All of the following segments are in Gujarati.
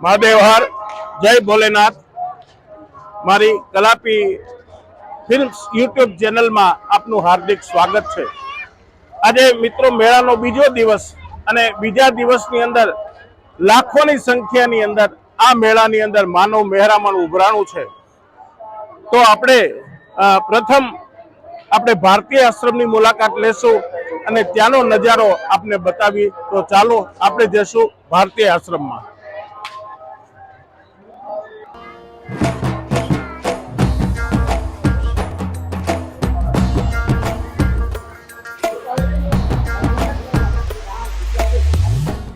મહાદેવ હર, જય ભોલેનાથ। મારી કલાપી ફિલ્મ્સ યુટ્યુબ ચેનલમાં આપનું હાર્દિક સ્વાગત છે। આજે મિત્રો મેળાનો બીજો દિવસ અને બીજા દિવસની અંદર લાખોની સંખ્યાની અંદર આ મેળાની અંદર માનવ મહેરામણ ઉભરાણું છે। તો આપણે પ્રથમ આપણે ભારતીય આશ્રમની મુલાકાત લેશું અને ત્યાંનો નજારો આપને બતાવી। તો ચાલો આપણે જઈશું ભારતીય આશ્રમમાં।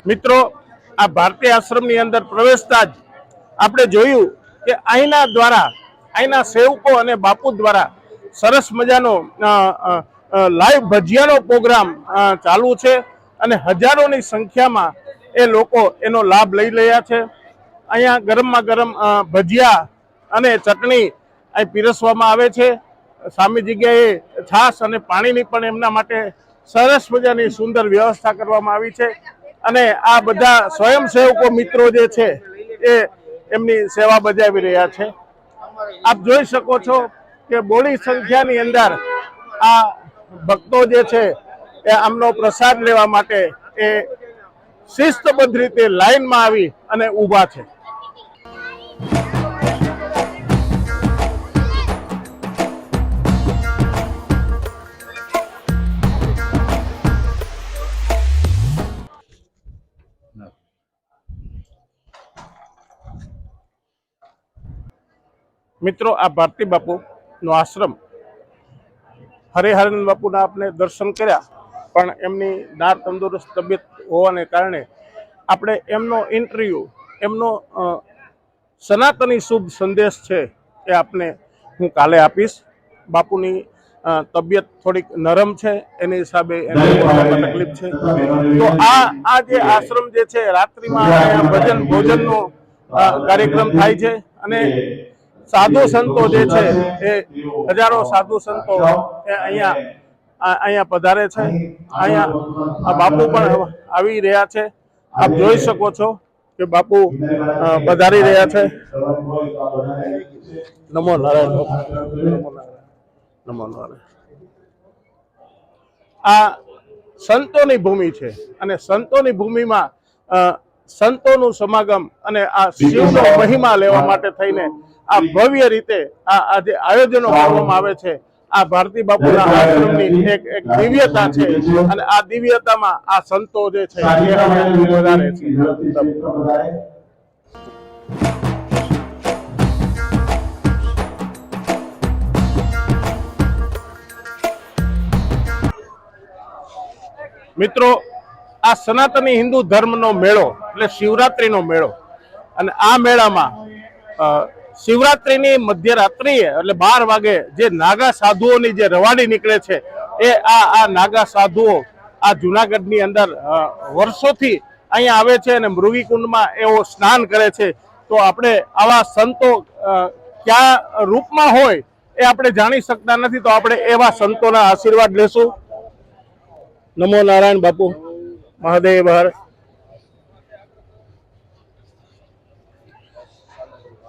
મિત્રો આ ભારતીય આશ્રમની અંદર પ્રવેશતા જ આપણે જોયું કે અહીંના સેવકો અને બાપુ દ્વારા સરસ મજાનો લાઈવ ભજીયાનો પ્રોગ્રામ ચાલુ છે અને હજારોની સંખ્યામાં એ લોકો એનો લાભ લઈ રહ્યા છે। અહીંયા ગરમમાં ગરમ ભજીયા અને ચટણી અહીં પીરસવામાં આવે છે। સામી જગ્યાએ છાશ અને પાણીની પણ એમના માટે સરસ મજાની સુંદર વ્યવસ્થા કરવામાં આવી છે અને આ બધા સ્વયંસેવકો મિત્રો જે છે એ એમની સેવા બજાવી રહ્યા છે। આપ જોઈ શકો છો કે બોડી સંખ્યાની અંદર આ ભક્તો જે છે એ આમનો પ્રસાદ લેવા માટે એ શિસ્તબદ્ધ રીતે લાઈનમાં આવી અને ઊભા છે। મિત્રો આ ભારતી બાપુનો આશ્રમ હરિહરાનંદ બાપુના આપણે દર્શન કર્યા, પણ એમની નાર તંદુરસ્ત તબિયત હોવાને કારણે આપણે એમનો ઇન્ટરવ્યૂ, એમનો સનાતની શુભ સંદેશ છે એ આપને હું કાલે આપીશ। બાપુની તબિયત થોડીક નરમ છે, એની હિસાબે એને તકલીફ છે। તો આ જે આશ્રમ જે છે રાત્રિમાં ભજન ભોજનનો કાર્યક્રમ થાય છે અને સાધુ સંતો જે છે એ હજારો સાધુ સંતો અહીંયા પધારે છે। અહીંયા બાપુ પણ આવી રહ્યા છે। આપ જોઈ શકો છો કે બાપુ પધારી રહ્યા છે। નમો નારાયણ, નમો નારાયણ। આ સંતોની ભૂમિ છે અને સંતોની ભૂમિમાં સંતોનું સમાગમ અને આ શિવનો મહિમા લેવા માટે થઈને આ ભવ્ય રીતે આ જે આયોજનો કરવામાં આવે છે, આ ભારતી બાપુના આશ્રમની એક દિવ્યતા છે અને આ દિવ્યતામાં આ સંતો જે છે એ વધારે છે। મિત્રો આ સનાતની હિન્દુ ધર્મનો મેળો એટલે શિવરાત્રીનો મેળો અને આ મેળામાં શિવરાત્રીની મધ્યરાત્રિએ એટલે 12 વાગે જે નાગા સાધુઓની જે રવાડી નીકળે છે એ આ નાગા સાધુઓ આ જુનાગઢની અંદર વર્ષોથી અહીંયા આવે છે અને મૃગીકુંડમાં એવો સ્નાન કરે છે। તો આપણે આવા સંતો કયા રૂપમાં હોય એ આપણે જાણી શકતા નથી, તો આપણે એવા સંતોના આશીર્વાદ લેશું। નમો નારાયણ બાપુ, મહાદેવ હર।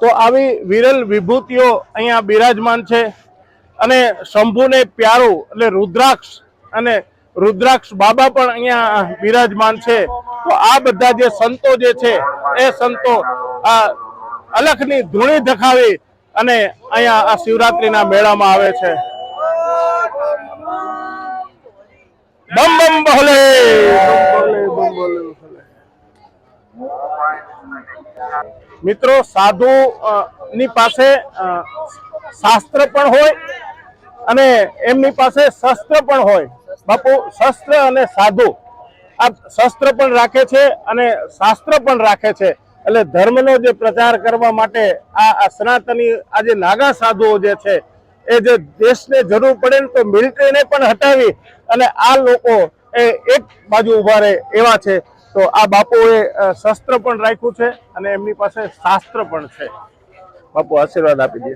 તો આવી વિરલ વિભૂતિઓ અહીંયા બિરાજમાન છે અને શંભુને પ્યારું એટલે રુદ્રાક્ષ અને રુદ્રાક્ષ બાબા પણ અહીંયા બિરાજમાન છે। તો આ બધા જે સંતો જે છે એ સંતો આ અલખની ધૂણી ધખાવી અને અહીંયા આ શિવરાત્રીના મેળામાં આવે છે। બમ બમ ભોલે, બમ ભોલે। મિત્રો સાધુ ની પાસે શાસ્ત્ર પણ હોય અને એમની પાસે શસ્ત્ર પણ હોય। બાપુ શસ્ત્ર અને સાધુ આ શસ્ત્ર પણ રાખે છે અને શાસ્ત્ર પણ રાખે છે। એટલે ધર્મનો જે પ્રચાર કરવા માટે આ સનાતની આ જે નાગા સાધુઓ જે છે એ જે દેશને જરૂર પડે ને તો મિલિટરીને પણ હટાવી અને આ લોકો એ એક બાજુ ઉભા રહે એવા છે। તો આ બાપુએ શસ્ત્ર પણ રાખ્યું છે અને એમની પાસે શાસ્ત્ર પણ છે। બાપુ આશીર્વાદ આપી દે।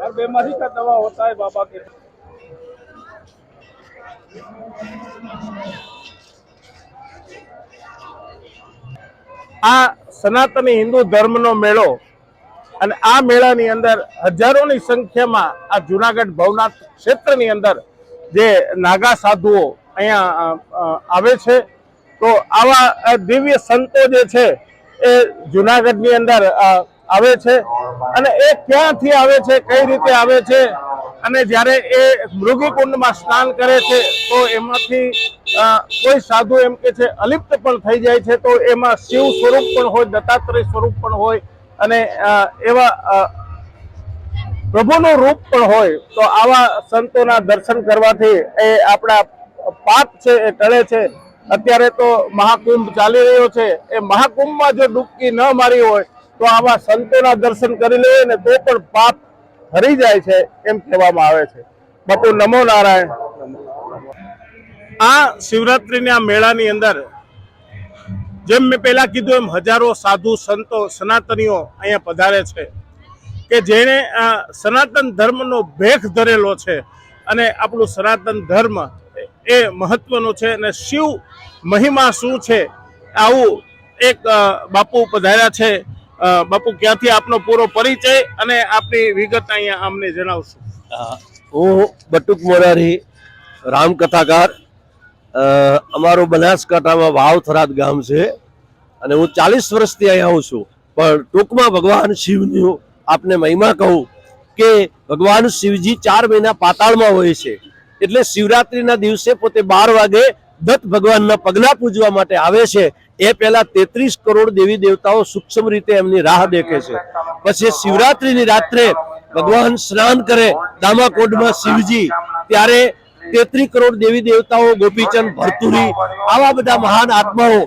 हर बीमारी का दवा होता है बाबा के। આ સનાતની હિન્દુ ધર્મનો મેળો અને આ મેળાની અંદર હજારોની સંખ્યામાં આ જુનાગઢ ભવનાથ ક્ષેત્રની અંદર જે નાગા સાધુઓ અહીંયા આવે છે, તો આવા દિવ્ય સંતો જે છે એ જુનાગઢની અંદર આવે છે અને એ ક્યાંથી આવે છે, કઈ રીતે આવે છે, અને જ્યારે એ મૃગીકુંડમાં સ્નાન કરે છે તો એમાંથી કોઈ સાધુ એમ કે છે અલિપ્ત પણ થઈ જાય છે, તો એમાં શિવ સ્વરૂપ પણ હોય, દત્તાત્રેય સ્વરૂપ પણ હોય અને એવા પ્રભુનું રૂપ પણ હોય. તો આવા સંતોના દર્શન કરવાથી એ આપણા પાપ છે એ ટળે છે. અત્યારે તો મહાકુંભ ચાલી રહ્યો છે, એ મહાકુંભમાં જો ડૂબકી ન મારી હોય તો આવા સંતોના દર્શન કરી લઈએ ને તો પણ પાપ હરી જાય છે એમ કહેવામાં આવે છે. બાપુ નમો નારાયણ. આ શિવરાત્રીના મેળાની અંદર જેમ મેં પહેલા કીધું એમ હજારો સાધુ સંતો સનાતનીઓ અહીંયા પધારે છે કે જેણે સનાતન ધર્મનો ભેખ ધરેલો છે અને આપણું સનાતન ધર્મ એ મહત્વનું છે અને શિવ મહિમા શું છે આવું એક બાપુ પધાર્યા છે. બાપુ, ક્યાંથી આપનો પૂરો પરિચય અને આપની વિગત અહીંયા અમને જણાવશો? હું બટુક મોરારી રામકથાકાર. અમારું બનાસકાંઠામાં વાવ થરાદ ગામ છે અને હું 40 વર્ષથી અહીંયા આવું છું. પણ ટૂંકમાં ભગવાન શિવની આપને મહિમા કહું કે ભગવાન શિવજી 4 મહિના પાતાળમાં હોય છે, એટલે શિવરાત્રીના દિવસે પોતે 12 વાગે દત્ત ભગવાનના પગલા પૂજવા માટે આવે છે. એ પહેલા 33 કરોડ દેવી દેવતાઓ સૂક્ષ્મ રીતે એમની રાહ દેખે છે. પછી શિવરાત્રીની રાત્રે ભગવાન સ્નાન કરે દામાકોંડમાં શિવજી, ત્યારે 33 કરોડ દેવી દેવતાઓ, ગોપીચંદ, ભરતુરી, આવા બધા મહાન આત્માઓ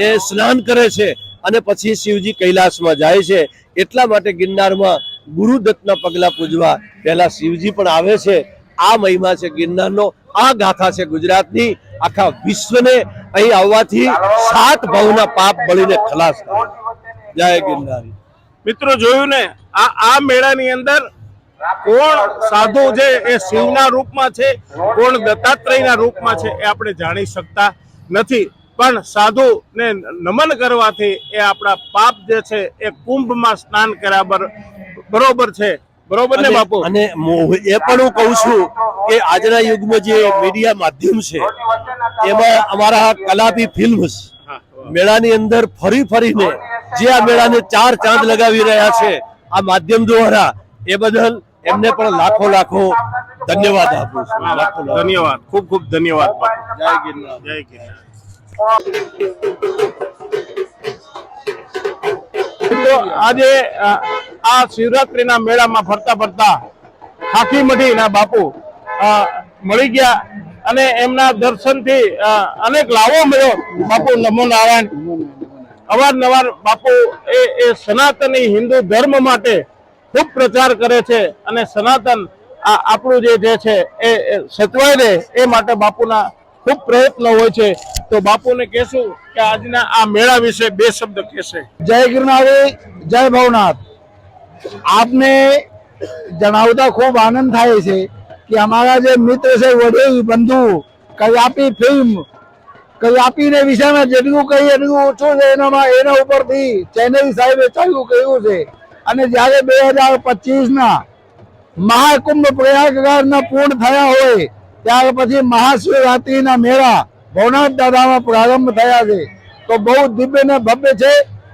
એ સ્નાન કરે છે અને પછી શિવજી કૈલાસમાં જાય છે. એટલા માટે ગિરનારમાં ગુરુદત્તના પગલા પૂજવા પહેલા શિવજી પણ આવે છે. આ મહિમા છે ગિરનારનો, આ ગાથા છે ગુજરાતની. આખા વિશ્વને અહીં આવવાથી 7 ભાવના પાપ બળીને ખલાસ થાય. જય ગિરનારી. મિત્રો, જોયું ને, આ મેળાની અંદર કોણ સાધુ છે એ શિવના રૂપમાં છે, કોણ દત્તાત્રેયના રૂપમાં છે એ આપણે જાણી શકતા નથી, પણ સાધુ ને નમન કરવાથી એ આપણા પાપ જે છે એ કુંભમાં સ્નાન કર્યા બરોબર છે. બરોબર ને બાપુ? અને એ પણ હું કહું છું કે આજના યુગમાં જે મીડિયા માધ્યમ છે એમાં અમારા કલાપી ફિલ્મ્સ મેળાની અંદર ફરી ફરીને જે આ મેળાને 4 ચાંદ લગાવી રહ્યા છે આ માધ્યમ દ્વારા, એ બદલ એમને પણ લાખો લાખો ધન્યવાદ આપું છું. ધન્યવાદ, ખૂબ ખૂબ ધન્યવાદ. જય ગિરનાર. જય ગિરનાર. આજે આ શિવરાત્રીના મેળામાં ફરતા ફરતા ખાખી મઢીના બાપુ મળી ગયા અને એમના દર્શનથી અનેક લાભો મળ્યો. બાપુ નમો નારાયણ. અવારનવાર બાપુ એ સનાતની હિન્દુ ધર્મ માટે ખૂબ પ્રચાર કરે છે અને સનાતન આપણું જે છે એ સચવાઈ રહે એ માટે બાપુના ખૂબ પ્રયત્નો હોય છે. તો બાપુને કહેશું કે આજના આ મેળા વિશે 2 શબ્દ કહેશે. જય ગિરનારી, જય ભવનાથ. આપને જણાવતા ખૂબ આનંદ થાય છે કે અમારા જે મિત્ર છે, વડીલ બંધુ, કયાપી ફિલ્મ, કયાપીને વિષયમાં જેટલું કહીએ એટલું ઓછું છે. એના ઉપરથી ચેનઈ સાહેબે ચાલુ કર્યું છે અને જ્યારે 2025ના મહાકુંભ પ્રયાગરાજના પૂર્ણ થયા હોય ત્યાર પછી મહાશિવરાત્રીના મેળા ભવનાથ દાદામાં પ્રારંભ થયા છે. તો બહુ દિવ્ય ને ભવ્ય છે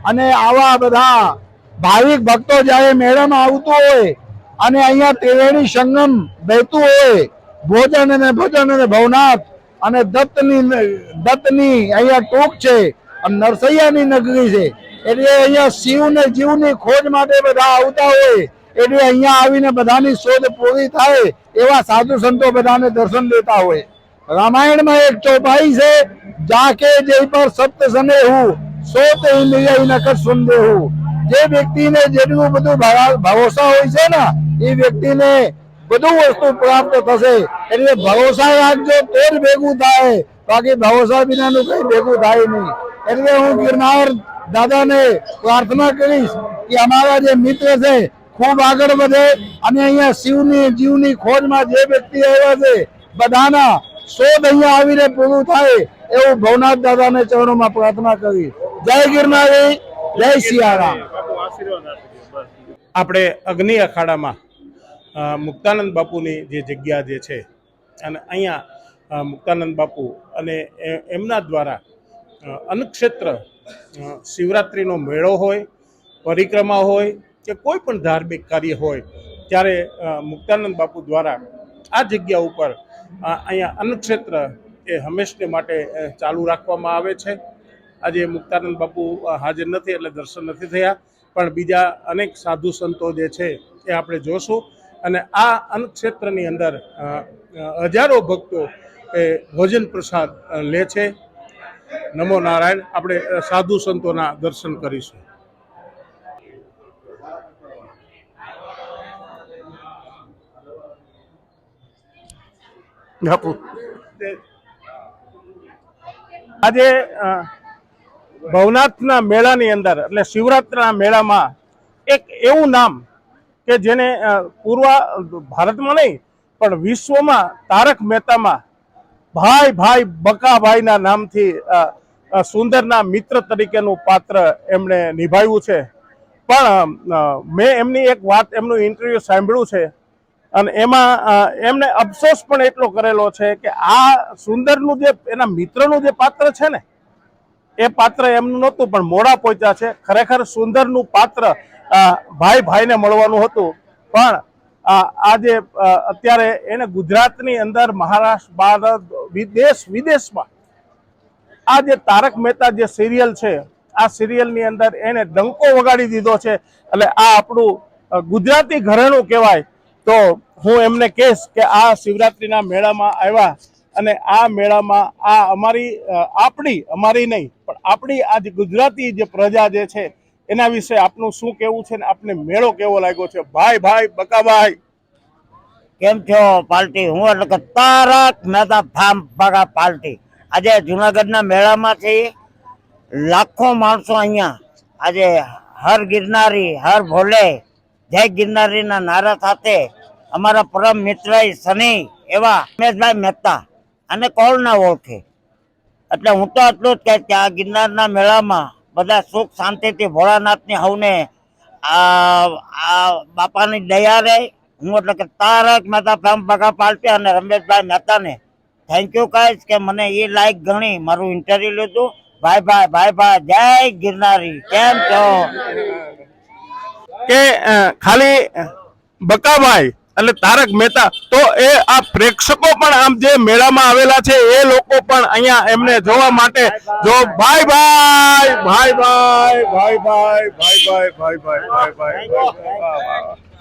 અને આવા બધા ભાવિક ભક્તો જ્યારે મેળામાં આવતું હોય અને અહીંયા ત્રિવેણી સંગમ વહેતું હોય, ભોજન અને ભજન અને ભવનાથ અને દત્તની અહીંયા ટોક છે અને નરસૈયાની નગરી છે, એટલે અહીંયા શિવ ને જીવની ખોજ માટે બધા આવતા હોય, એટલે અહીંયા આવીને બધાની શોધ પૂરી થાય એવા સાધુ સંતો બધાને દર્શન દેતા હોય. રામાયણમાં એક ચોપાઈ છે, જાકે જે પર સત્ય સનેહુ સોતે મિલઈ નકર સંદેહુ. જે વ્યક્તિને જેટલું બધું ભરોસા હોય છે ને એ વ્યક્તિને બધું વસ્તુ પ્રાપ્ત થશે. એટલે ભરોસા રાખજો તો જ ભેગું થાય, બાકી ભરોસા વિનાનું કઈ ભેગું થાય નહીં. એટલે હું ગિરનાર દાદાને પ્રાર્થના કરીશ કે અમારા જે મિત્ર છે ખૂબ આગળ વધે અને અહીંયા શિવની જીવની ખોજમાં જે વ્યક્તિ આવ્યા છે બધાના શોધ અહીંયા આવીને પૂરું થાય એવું ભવનાથ દાદાને ચરણોમાં પ્રાર્થના કરી. જય ગિરનારી, જય સિયારામ. આપણે અગ્નિ અખાડામાં મુક્તાનંદ બાપુની જે જગ્યા જે છે અને અહીંયા મુક્તાનંદ બાપુ અને એમના દ્વારા અન્નક્ષેત્ર શિવરાત્રિનો મેળો હોય, પરિક્રમા હોય કે કોઈ પણ ધાર્મિક કાર્ય હોય ત્યારે મુક્તાનંદ બાપુ દ્વારા આ જગ્યા ઉપર અહીંયા અન્નક્ષેત્ર એ હંમેશને માટે ચાલુ રાખવામાં આવે છે. આજે મુક્તાનંદ બાપુ હાજર નથી એટલે દર્શન નથી થયા, પણ બીજા અનેક સાધુ સંતો જે છે એ આપણે જોશું. અને આ અન્નક્ષેત્રની અંદર હજારો ભક્તો એ ભોજન પ્રસાદ લે છે. નમો નારાયણ. આપણે સાધુ સંતોના દર્શન કરીશું. આજે ભવનાથના મેળાની અંદર એટલે શિવરાત્રિના મેળામાં એક એવું નામ કે જેને પૂર્વ ભારતમાં નહીં પણ વિશ્વમાં તારક મહેતામાં ભાઈ ભાઈ બકાભાઈના નામથી સુંદરના મિત્ર તરીકેનું પાત્ર એમણે નિભાવ્યું છે. પણ મેં એમની એક વાત, એમનું ઇન્ટરવ્યૂ સાંભળ્યું છે અને એમાં એમને અફસોસ પણ એટલો કરેલો છે કે આ સુંદરનું જે એના મિત્રનું જે પાત્ર છે ને એ પાત્ર એમનું નહોતું, પણ મોડા પહોંચ્યા છે. ખરેખર સુંદરનું પાત્ર ભાઈ ભાઈને મળવાનું હતું, પણ આજે અત્યારે એને ગુજરાતની અંદર, મહારાષ્ટ્ર, ભારત, વિદેશમાં આ જે તારક મહેતા જે સિરિયલ છે આ સિરિયલની અંદર એને ડંકો વગાડી દીધો છે. એટલે આ આપણું ગુજરાતી ઘરેણું કહેવાય. તો હું એમને કહીશ કે આ શિવરાત્રિના મેળામાં આવ્યા અને આ મેળામાં આ અમારી નહીં પણ આપણી આ જે ગુજરાતી જે પ્રજા જે છે એના વિશે આપનું શું કહેવું છે ને આપને મેળો કેવો લાગ્યો છે? ભાઈ ભાઈ બકાભાઈ કેમ છો પાર્ટી? હું એટલે કે તારક મહેતા ફાર્મ બકા પાર્ટી. આજે જુનાગઢના મેળામાંથી લાખો માણસો અહીંયા આજે હર ગિરનારી હર ભોલે જય ગિરનારીના નારા સાથે અમારા પરમ મિત્ર શનિ એવા રમેશભાઈ મહેતા અને કોણ ના ઓળખે. એટલે હું તો એટલું જ કહીશ કે આ ગિરનારના મેળામાં બધા સુખ શાંતિથી ભોળાનાથની હવને આ બાપાની દયા રહે. હું એટલે કે તારક મહેતા ફાર્મ બકા પાર્ટી અને રમેશભાઈ મહેતાને થેન્ક યુ કહીશ કે મને એ લાયક ગણી મારું ઇન્ટરવ્યુ લીધું. ભાઈ ભાઈ જય ગિરનારી. કેમ છો? કે ખાલી બકાભાઈ એટલે તારક મહેતા, તો એ આ પ્રેક્ષકો પણ આમ જે મેળામાં આવેલા છે એ લોકો પણ અહીંયા એમને જોવા માટે જો ભાઈ ભાઈ ભાઈ ભાઈ ભાઈ ભાઈ ભાઈ ભાઈ ભાઈ ભાઈ ભાઈ ભાઈ ભાઈ